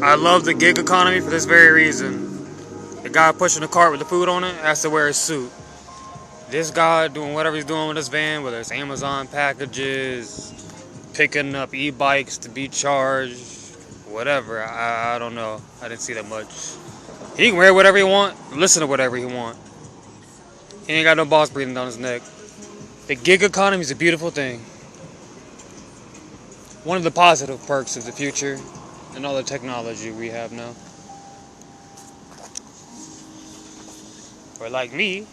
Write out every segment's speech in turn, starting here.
I love the gig economy for this very reason. The guy pushing the cart with the food on it has to wear a suit. This guy doing whatever he's doing with his van, whether it's Amazon packages, picking up e-bikes to be charged, whatever. I don't know. I didn't see that much. He can wear whatever he want, listen to whatever he want. He ain't got no boss breathing down his neck. The gig economy is a beautiful thing. One of the positive perks of the future and all the technology we have now. But like me,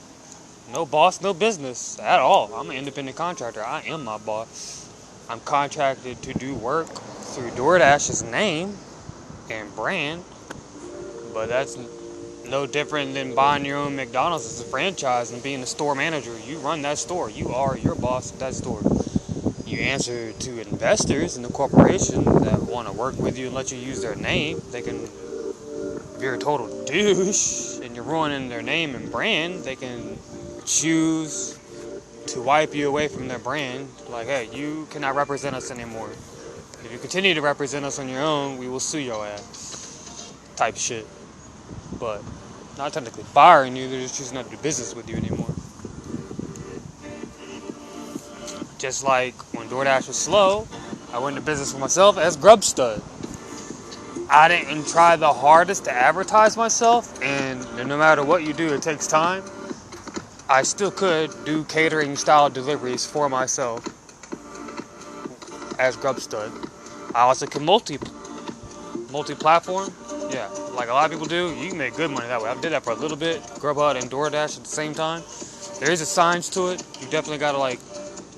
no boss, no business at all. I'm an independent contractor. I am my boss. I'm contracted to do work through DoorDash's name and brand, but that's no different than buying your own McDonald's as a franchise and being the store manager. You run that store. You are your boss at that store. You answer to investors in the corporation that want to work with you and let you use their name. They can, if you're a total douche and you're ruining their name and brand, they can choose to wipe you away from their brand. Like, hey, you cannot represent us anymore. If you continue to represent us on your own, we will sue your ass. Type shit. But not technically firing you, they're just choosing not to do business with you anymore. Just like when DoorDash was slow, I went into business for myself as Grub Stud. I didn't try the hardest to advertise myself, and no matter what you do, it takes time. I still could do catering style deliveries for myself as Grub Stud. I also can multi-platform. Yeah, like a lot of people do. You can make good money that way. I did that for a little bit. Grubhub and DoorDash at the same time. There is a signs to it. You definitely gotta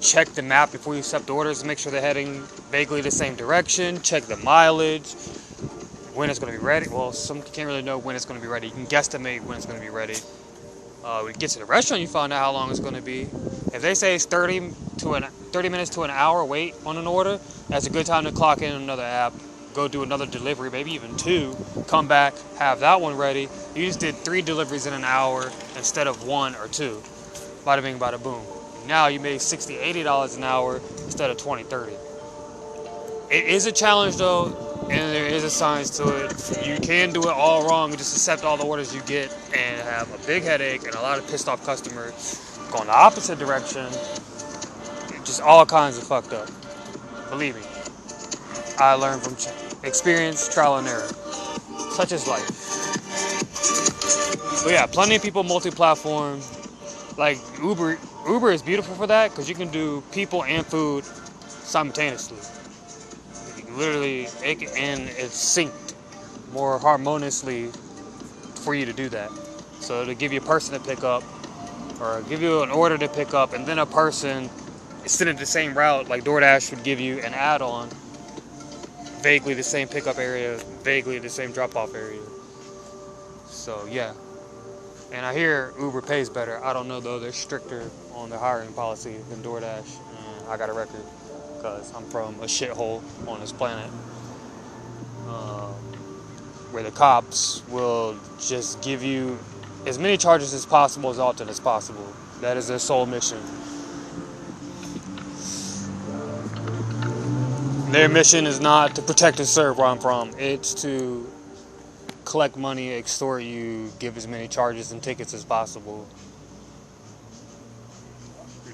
check the map before you accept orders and make sure they're heading vaguely the same direction. Check the mileage, when it's going to be ready. Well, some can't really know when it's going to be ready. You can guesstimate when it's going to be ready. When you get to the restaurant, you find out how long it's going to be. If they say it's 30 minutes to an hour wait on an order, that's a good time to clock in another app, go do another delivery, maybe even 2, come back, have that one ready. You just did 3 deliveries in an hour instead of 1 or 2. Bada bing, bada boom. Now you made $60, $80 an hour instead of $20, $30. It is a challenge though, and there is a science to it. You can do it all wrong and just accept all the orders you get and have a big headache and a lot of pissed off customers going the opposite direction. Just all kinds of fucked up. Believe me. I learned from experience, trial and error. Such is life. But yeah, plenty of people multi-platform. Like Uber is beautiful for that because you can do people and food simultaneously. You can literally, and it's synced more harmoniously for you to do that. So to give you a person to pick up, or give you an order to pick up, and then a person instead of the same route, like DoorDash would give you an add-on, vaguely the same pickup area, vaguely the same drop-off area. So yeah. And I hear Uber pays better. I don't know though, they're stricter on their hiring policy than DoorDash. And I got a record because I'm from a shithole on this planet where the cops will just give you as many charges as possible as often as possible. That is their sole mission. Their mission is not to protect and serve where I'm from. It's to collect money, extort you, give as many charges and tickets as possible.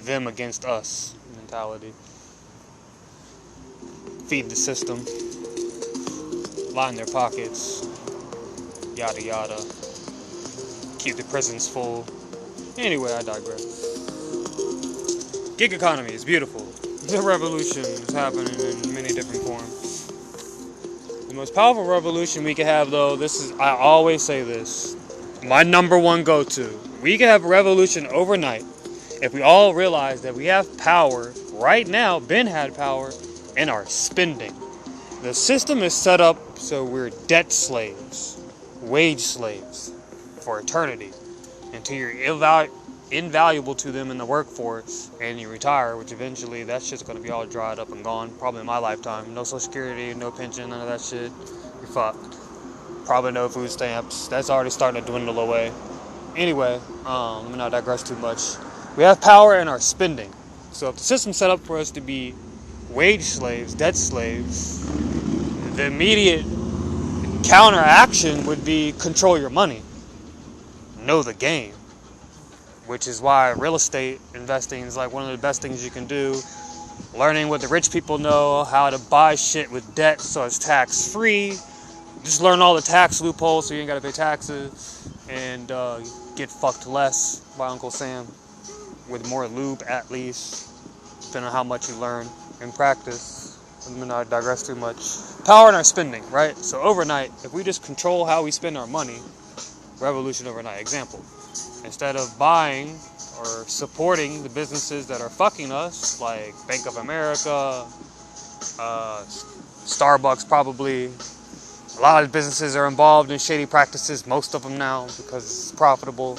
Them against us mentality. Feed the system. Line their pockets. Yada yada. Keep the prisons full. Anyway, I digress. Gig economy is beautiful. The revolution is happening in many different forms. The most powerful revolution we can have, though, I always say this, my number one go-to. We can have a revolution overnight if we all realize that we have power right now, had power, in our spending. The system is set up so we're debt slaves, wage slaves for eternity until you're invaluable to them in the workforce and you retire, which eventually that shit's going to be all dried up and gone, probably in my lifetime. No social security, no pension, none of that shit. You're fucked. Probably no food stamps. That's already starting to dwindle away. Anyway, let me not digress too much. We have power in our spending. So if the system's set up for us to be wage slaves, debt slaves, the immediate counteraction would be control your money. Know the game. Which is why real estate investing is like one of the best things you can do. Learning what the rich people know, how to buy shit with debt so it's tax free. Just learn all the tax loopholes so you ain't gotta pay taxes. And get fucked less by Uncle Sam. With more lube at least. Depending on how much you learn in practice. I'm not digress too much. Power in our spending, right? So overnight, if we just control how we spend our money, revolution overnight. Example. Instead of buying or supporting the businesses that are fucking us, like Bank of America, Starbucks probably. A lot of businesses are involved in shady practices, most of them now, because it's profitable.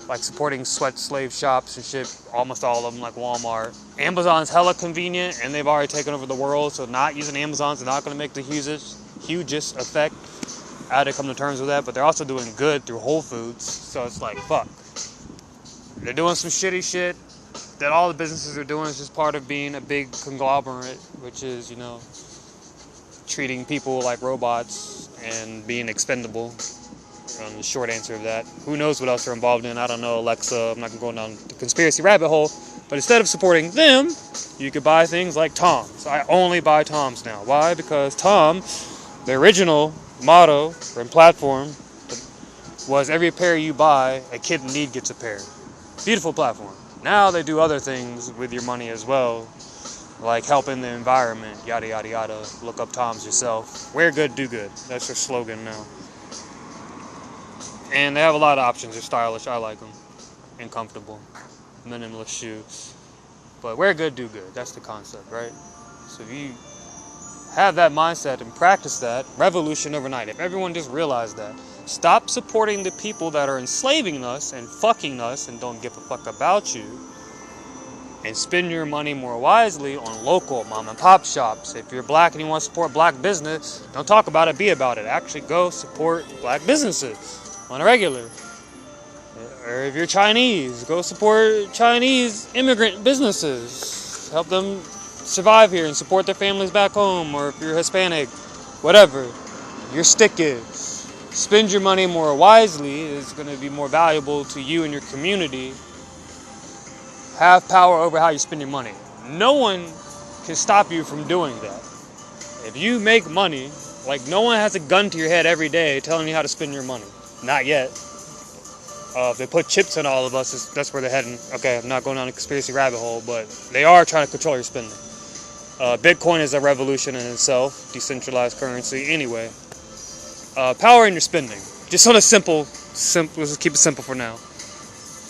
Like supporting sweat slave shops and shit, almost all of them, like Walmart. Amazon's hella convenient, and they've already taken over the world, so not using Amazon's not going to make the hugest effect. I had to come to terms with that, but they're also doing good through Whole Foods, so it's like, fuck. They're doing some shitty shit that all the businesses are doing is just part of being a big conglomerate, which is, treating people like robots and being expendable. The short answer of that. Who knows what else they're involved in? I don't know, Alexa. I'm not going to go down the conspiracy rabbit hole. But instead of supporting them, you could buy things like Tom's. I only buy Tom's now. Why? Because Tom, the original motto and platform was every pair you buy, a kid in need gets a pair. Beautiful platform. Now they do other things with your money as well, like helping the environment, yada, yada, yada. Look up Tom's yourself. Wear good, do good. That's their slogan now. And they have a lot of options. They're stylish. I like them. And comfortable. Minimalist shoes. But wear good, do good. That's the concept, right? So if you have that mindset and practice that, revolution overnight. If everyone just realized that. Stop supporting the people that are enslaving us and fucking us and don't give a fuck about you. And spend your money more wisely on local mom and pop shops. If you're black and you want to support black business, don't talk about it, be about it. Actually go support black businesses. On a regular. Or if you're Chinese, go support Chinese immigrant businesses. Help them survive here and support their families back home. Or if you're Hispanic, whatever your stick is. Spend your money more wisely. It's going to be more valuable to you and your community. Have power over how you spend your money. No one can stop you from doing that. If you make money, like no one has a gun to your head every day telling you how to spend your money. Not yet. If they put chips in all of us, that's where they're heading. Okay, I'm not going down a conspiracy rabbit hole, but they are trying to control your spending. Bitcoin is a revolution in itself, decentralized currency. Anyway, power in your spending. Just on a simple, let's just keep it simple for now.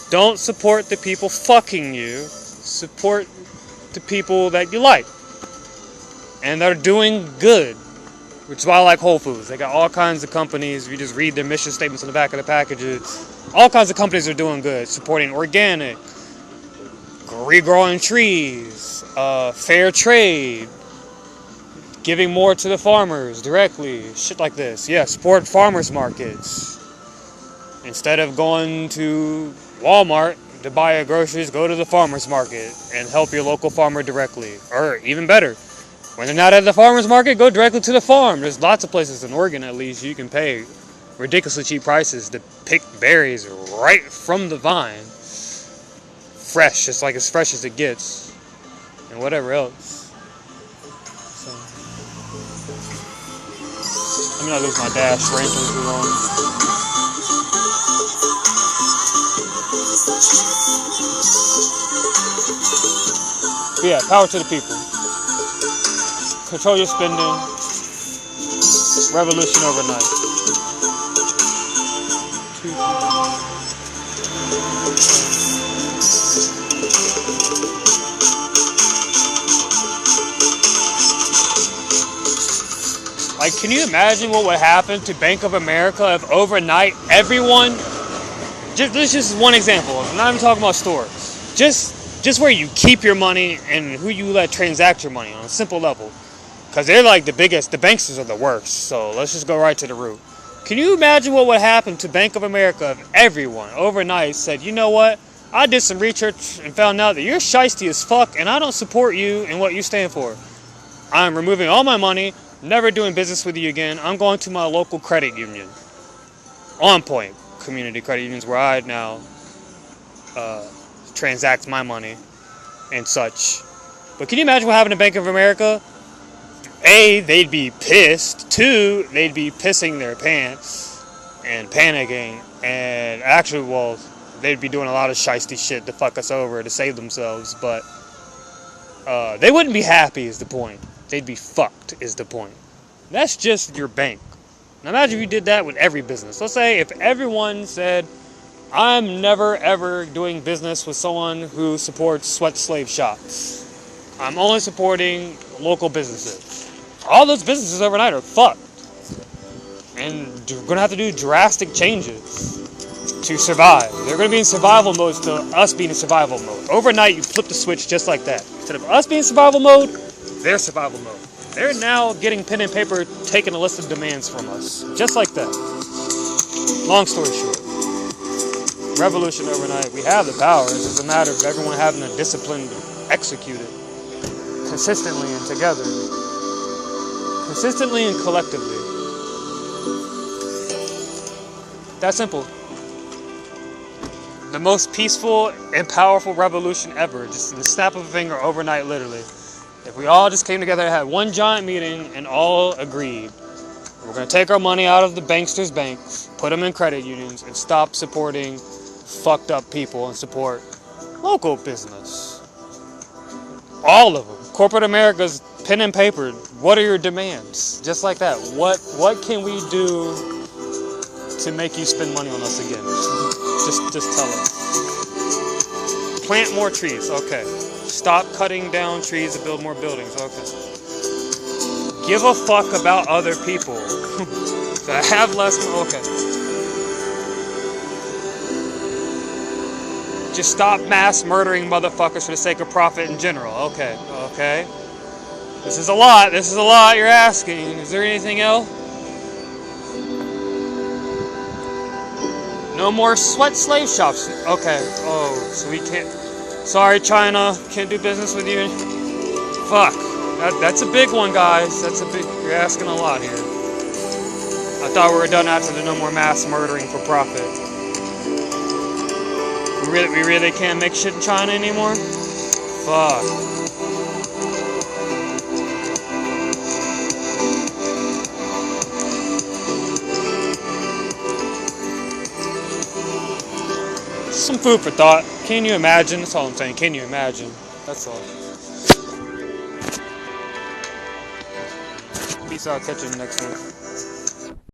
Don't support the people fucking you. Support the people that you like. And that are doing good. Which is why I like Whole Foods. They got all kinds of companies. If you just read their mission statements on the back of the packages, all kinds of companies are doing good. Supporting organic, regrowing trees, fair trade, giving more to the farmers directly, shit like this. Yeah, support farmers markets. Instead of going to Walmart to buy your groceries, go to the farmers market and help your local farmer directly. Or even better, when they're not at the farmer's market, go directly to the farm. There's lots of places in Oregon, at least, you can pay ridiculously cheap prices to pick berries right from the vine. Fresh, it's like as fresh as it gets. And whatever else. So, let me not lose my dash ranking too long. But yeah, power to the people. Control your spending. Revolution overnight. Like, can you imagine what would happen to Bank of America if overnight everyone, this is just one example, I'm not even talking about stores, just where you keep your money and who you let transact your money on a simple level. Because they're like the biggest, the banksters are the worst. So let's just go right to the root. Can you imagine what would happen to Bank of America if everyone overnight said, you know what? I did some research and found out that you're shiesty as fuck and I don't support you and what you stand for. I'm removing all my money. Never doing business with you again. I'm going to my local credit union. On Point community credit unions where I now transact my money and such. But can you imagine what happened to Bank of America? A, they'd be pissed. Two, they'd be pissing their pants and panicking. And actually, well, they'd be doing a lot of shiesty shit to fuck us over to save themselves. But they wouldn't be happy is the point. They'd be fucked is the point. That's just your bank. Now imagine if you did that with every business. Let's say if everyone said, I'm never ever doing business with someone who supports sweat slave shops. I'm only supporting local businesses. All those businesses overnight are fucked. And you're going to have to do drastic changes to survive. They're going to be in survival mode to us being in survival mode. Overnight, you flip the switch just like that. Instead of us being in survival mode, they're survival mode. They're now getting pen and paper, taking a list of demands from us. Just like that. Long story short. Revolution overnight. We have the power. It's just a matter of everyone having the discipline to execute it. Consistently and together. Consistently and collectively. That simple. The most peaceful and powerful revolution ever. Just in the snap of a finger overnight, literally. If we all just came together and had one giant meeting and all agreed, we're going to take our money out of the banksters' banks, put them in credit unions, and stop supporting fucked up people and support local business. All of them. Corporate America's pen and paper. What are your demands? Just like that. What can we do to make you spend money on us again? Just tell us. Plant more trees. Okay. Stop cutting down trees to build more buildings. Okay. Give a fuck about other people. So I have less. Okay. Just stop mass murdering motherfuckers for the sake of profit in general. Okay. Okay. This is a lot. This is a lot you're asking. Is there anything else? No more sweat slave shops. Okay. Oh, so we can't. Sorry, China. Can't do business with you. Fuck. That's a big one, guys. That's a big. You're asking a lot here. I thought we were done after the no more mass murdering for profit. We really can't make shit in China anymore? Fuck. Some food for thought. Can you imagine? That's all I'm saying. Can you imagine? That's all. Peace out. Catch you next one.